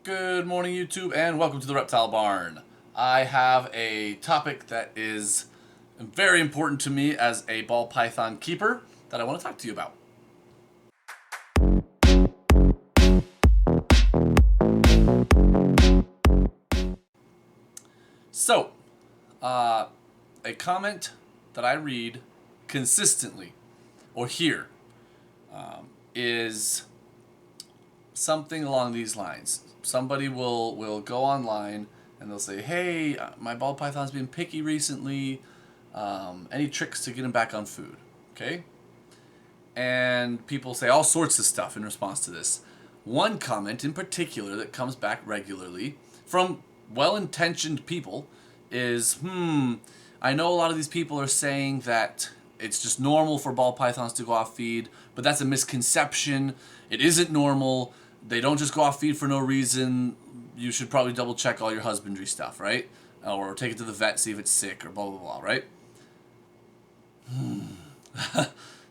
Good morning, YouTube, and welcome to the Reptile Barn. I have a topic that is very important to me as a ball python keeper that I want to talk to you about. So, a comment that I read consistently or hear is something along these lines. Somebody will go online and they'll say, "Hey, my ball python's been picky recently. Any tricks to get him back on food?" Okay, and people say all sorts of stuff in response to this. One comment in particular that comes back regularly from well-intentioned people is, I know a lot of these people are saying that it's just normal for ball pythons to go off feed, but that's a misconception. It isn't normal. They don't just go off feed for no reason. You should probably double check all your husbandry stuff, right? Or take it to the vet, see if it's sick, or blah, blah, blah, right?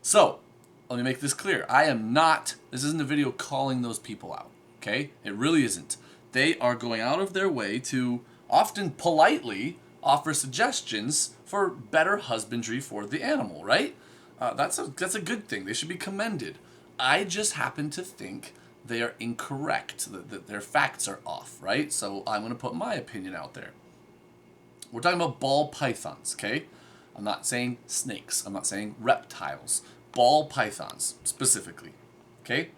So, let me make this clear. This isn't a video calling those people out, okay? It really isn't. They are going out of their way to often politely offer suggestions for better husbandry for the animal, right? That's a good thing. They should be commended. I just happen to think they are incorrect, that their facts are off, right? So I'm going to put my opinion out there. We're talking about ball pythons, okay? I'm not saying snakes. I'm not saying reptiles. Ball pythons, specifically, okay?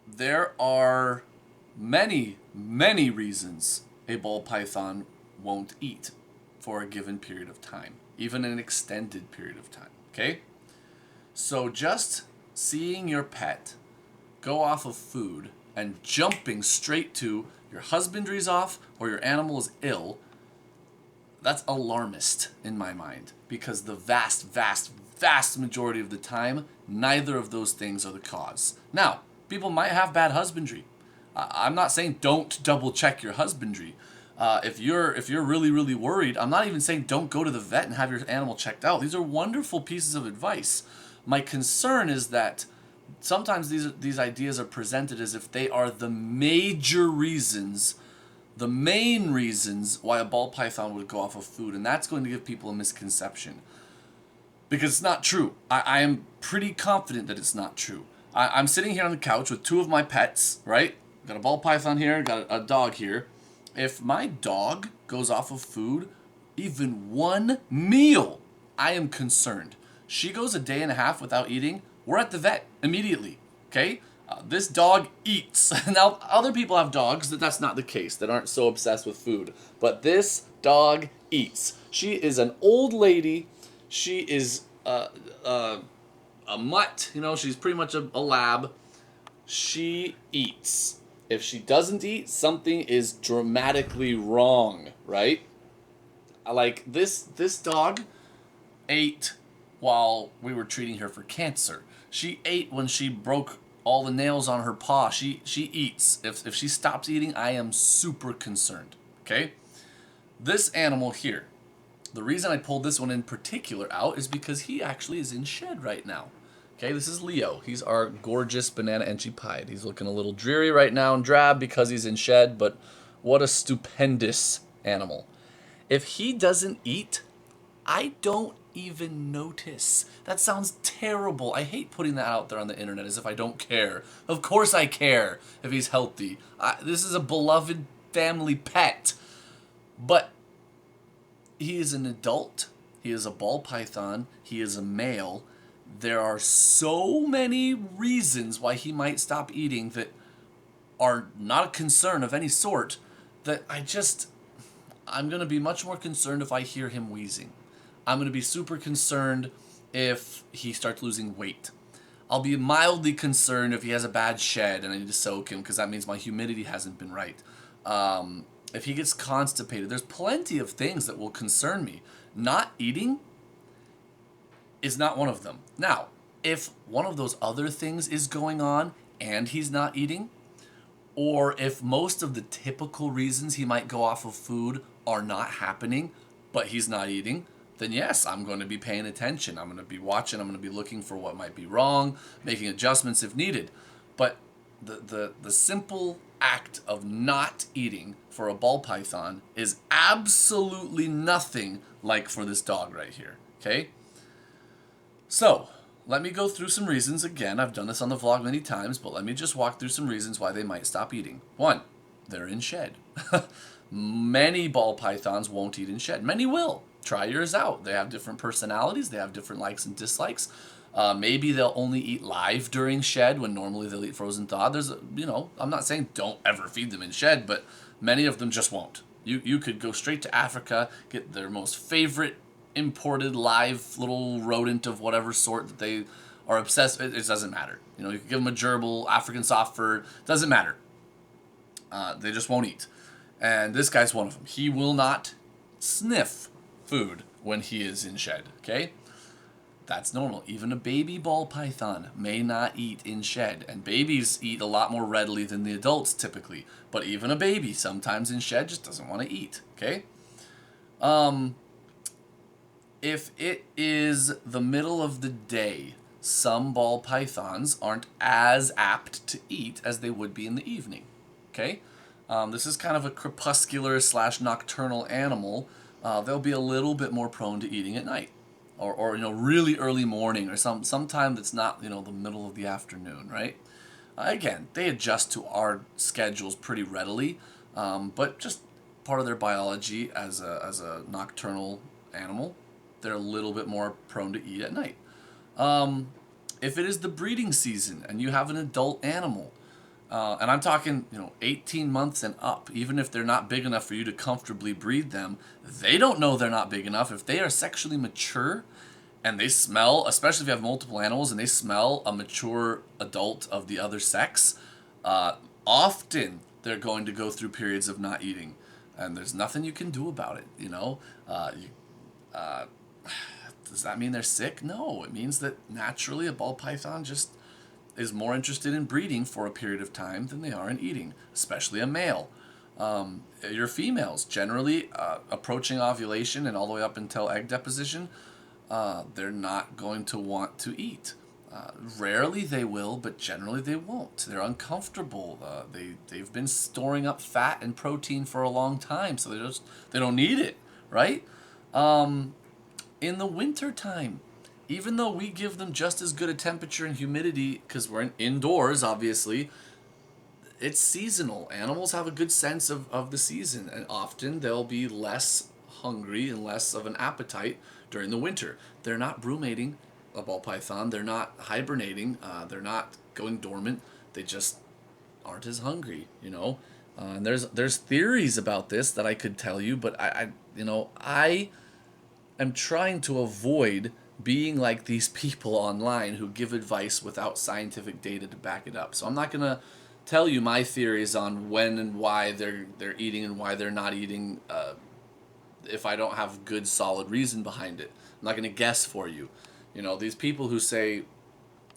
There are many, many reasons a ball python won't eat for a given period of time, even an extended period of time, okay? So just seeing your pet go off of food and jumping straight to your husbandry's off or your animal is ill, that's alarmist in my mind, because the vast, vast, vast majority of the time, neither of those things are the cause. Now, people might have bad husbandry. I'm not saying don't double check your husbandry. If you're really, really worried, I'm not even saying don't go to the vet and have your animal checked out. These are wonderful pieces of advice. My concern is that sometimes these ideas are presented as if they are the major reasons, the main reasons why a ball python would go off of food, and that's going to give people a misconception. Because it's not true. I am pretty confident that it's not true. I'm sitting here on the couch with two of my pets, right? Got a ball python here, got a dog here. If my dog goes off of food, even one meal, I am concerned. She goes a day and a half without eating, we're at the vet immediately, okay? This dog eats. Now, other people have dogs that's not the case, that aren't so obsessed with food. But this dog eats. She is an old lady. She is a mutt. She's pretty much a lab. She eats. If she doesn't eat, something is dramatically wrong, right? Like this dog ate while we were treating her for cancer. She ate when she broke all the nails on her paw. She eats. If she stops eating, I am super concerned. Okay? This animal here, the reason I pulled this one in particular out is because he actually is in shed right now. Okay, this is Leo. He's our gorgeous banana enchipied. He's looking a little dreary right now and drab because he's in shed, but what a stupendous animal. If he doesn't eat, I don't even notice. That sounds terrible. I hate putting that out there on the internet as if I don't care. Of course I care if he's healthy. This is a beloved family pet. But he is an adult. He is a ball python. He is a male. There are so many reasons why he might stop eating that are not a concern of any sort that I'm going to be much more concerned if I hear him wheezing. I'm going to be super concerned if he starts losing weight. I'll be mildly concerned if he has a bad shed and I need to soak him because that means my humidity hasn't been right. If he gets constipated, there's plenty of things that will concern me. Not eating is not one of them. Now, if one of those other things is going on and he's not eating, or if most of the typical reasons he might go off of food are not happening, but he's not eating, then yes, I'm going to be paying attention. I'm going to be watching. I'm going to be looking for what might be wrong, making adjustments if needed. But the simple act of not eating for a ball python is absolutely nothing like for this dog right here. Okay? So, let me go through some reasons. Again, I've done this on the vlog many times, but let me just walk through some reasons why they might stop eating. One, they're in shed. Many ball pythons won't eat in shed. Many will. Try yours out. They have different personalities. They have different likes and dislikes. Maybe they'll only eat live during shed when normally they'll eat frozen thawed. I'm not saying don't ever feed them in shed, but many of them just won't. You could go straight to Africa, get their most favorite imported live little rodent of whatever sort that they are obsessed with. It doesn't matter. You could give them a gerbil, African soft fur. Doesn't matter. They just won't eat. And this guy's one of them. He will not sniff food when he is in shed. Okay? That's normal. Even a baby ball python may not eat in shed. And babies eat a lot more readily than the adults typically. But even a baby sometimes in shed just doesn't want to eat. Okay? If it is the middle of the day, some ball pythons aren't as apt to eat as they would be in the evening. Okay? This is kind of a crepuscular / nocturnal animal. They'll be a little bit more prone to eating at night. Or really early morning, or sometime that's not the middle of the afternoon, right? Again, they adjust to our schedules pretty readily, but just part of their biology as a nocturnal animal, they're a little bit more prone to eat at night. If it is the breeding season and you have an adult animal, and I'm talking 18 months and up, even if they're not big enough for you to comfortably breed them, they don't know they're not big enough. If they are sexually mature and they smell, especially if you have multiple animals and they smell a mature adult of the other sex, often they're going to go through periods of not eating. And there's nothing you can do about it, does that mean they're sick? No, it means that naturally a ball python just is more interested in breeding for a period of time than they are in eating, especially a male. Your females, generally approaching ovulation and all the way up until egg deposition, they're not going to want to eat. Rarely they will, but generally they won't. They're uncomfortable. They've been storing up fat and protein for a long time, so they don't need it, right? In the winter time, even though we give them just as good a temperature and humidity, because we're indoors, obviously, it's seasonal. Animals have a good sense of the season, and often they'll be less hungry and less of an appetite during the winter. They're not brumating, a ball python. They're not hibernating. They're not going dormant. They just aren't as hungry, And there's theories about this that I could tell you, but I am trying to avoid being like these people online who give advice without scientific data to back it up. So I'm not going to tell you my theories on when and why they're eating and why they're not eating if I don't have good solid reason behind it. I'm not going to guess for you. These people who say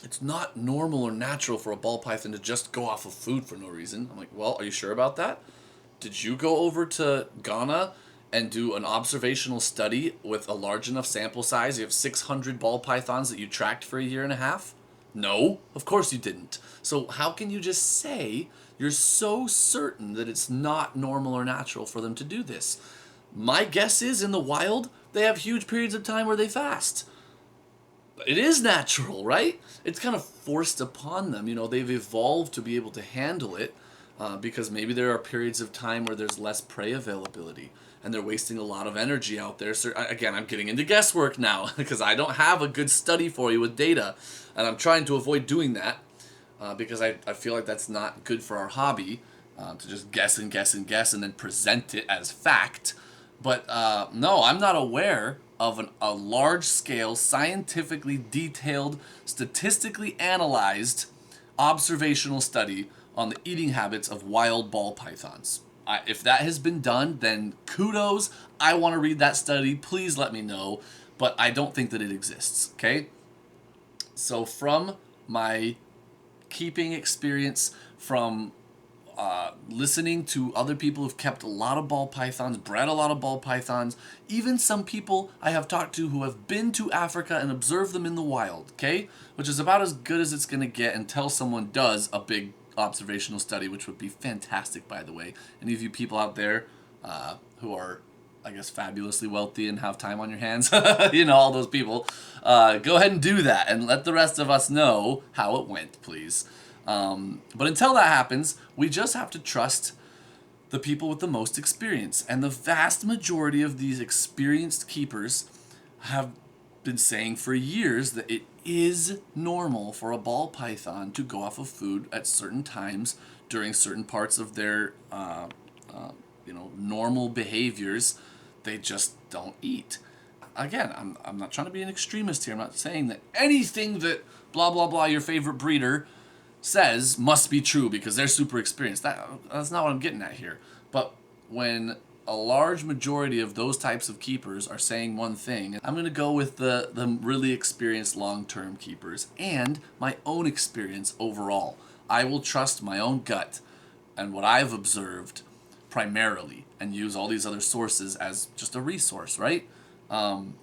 it's not normal or natural for a ball python to just go off of food for no reason. I'm like, well, are you sure about that? Did you go over to Ghana and do an observational study with a large enough sample size? You have 600 ball pythons that you tracked for a year and a half? No, of course you didn't. So how can you just say you're so certain that it's not normal or natural for them to do this? My guess is in the wild, they have huge periods of time where they fast. It is natural, right? It's kind of forced upon them. They've evolved to be able to handle it because maybe there are periods of time where there's less prey availability and they're wasting a lot of energy out there. So again, I'm getting into guesswork now because I don't have a good study for you with data, and I'm trying to avoid doing that because I feel like that's not good for our hobby to just guess and guess and guess and then present it as fact. But no, I'm not aware of a large-scale, scientifically detailed, statistically analyzed observational study on the eating habits of wild ball pythons. If that has been done, then kudos. I want to read that study. Please let me know. But I don't think that it exists, okay? So from my keeping experience, from listening to other people who've kept a lot of ball pythons, bred a lot of ball pythons, even some people I have talked to who have been to Africa and observed them in the wild, okay? Which is about as good as it's going to get until someone does a big observational study, which would be fantastic, by the way. Any of you people out there who are, I guess, fabulously wealthy and have time on your hands, all those people, go ahead and do that and let the rest of us know how it went, please. But until that happens, we just have to trust the people with the most experience. And the vast majority of these experienced keepers have been saying for years that it is normal for a ball python to go off of food at certain times during certain parts of their normal behaviors. They just don't eat. Again, I'm not trying to be an extremist here. I'm not saying that anything that blah blah blah your favorite breeder says must be true because they're super experienced. That's not what I'm getting at here. But when a large majority of those types of keepers are saying one thing, I'm going to go with the really experienced long-term keepers and my own experience overall. I will trust my own gut and what I've observed primarily and use all these other sources as just a resource, right?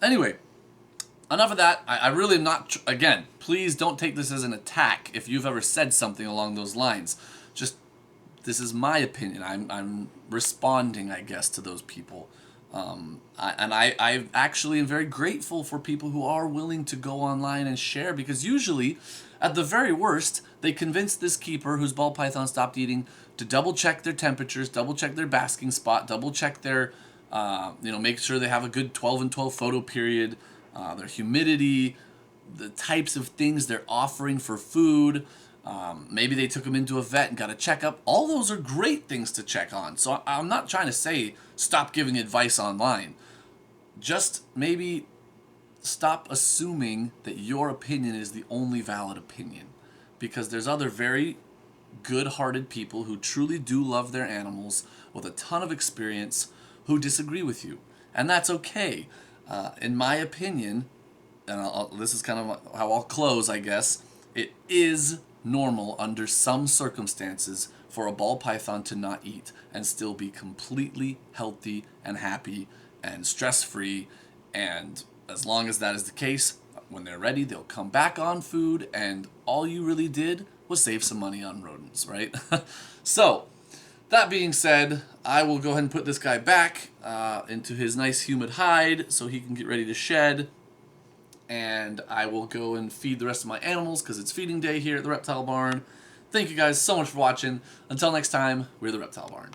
Anyway, enough of that. I really am not, again, please don't take this as an attack if you've ever said something along those lines. Just, this is my opinion. I'm responding, I guess, to those people. I actually am very grateful for people who are willing to go online and share, because usually, at the very worst, they convince this keeper whose ball python stopped eating to double check their temperatures, double check their basking spot, double check their, make sure they have a good 12 and 12 photo period, their humidity, the types of things they're offering for food. Maybe they took them into a vet and got a checkup. All those are great things to check on. So I'm not trying to say stop giving advice online. Just maybe stop assuming that your opinion is the only valid opinion. Because there's other very good-hearted people who truly do love their animals with a ton of experience who disagree with you. And that's okay. In my opinion, and this is kind of how I'll close, I guess, it is normal under some circumstances for a ball python to not eat and still be completely healthy and happy and stress-free. And as long as that is the case, when they're ready, they'll come back on food, and all you really did was save some money on rodents, right? So, that being said, I will go ahead and put this guy back into his nice humid hide so he can get ready to shed. And I will go and feed the rest of my animals because it's feeding day here at the Reptile Barn. Thank you guys so much for watching. Until next time, we're the Reptile Barn.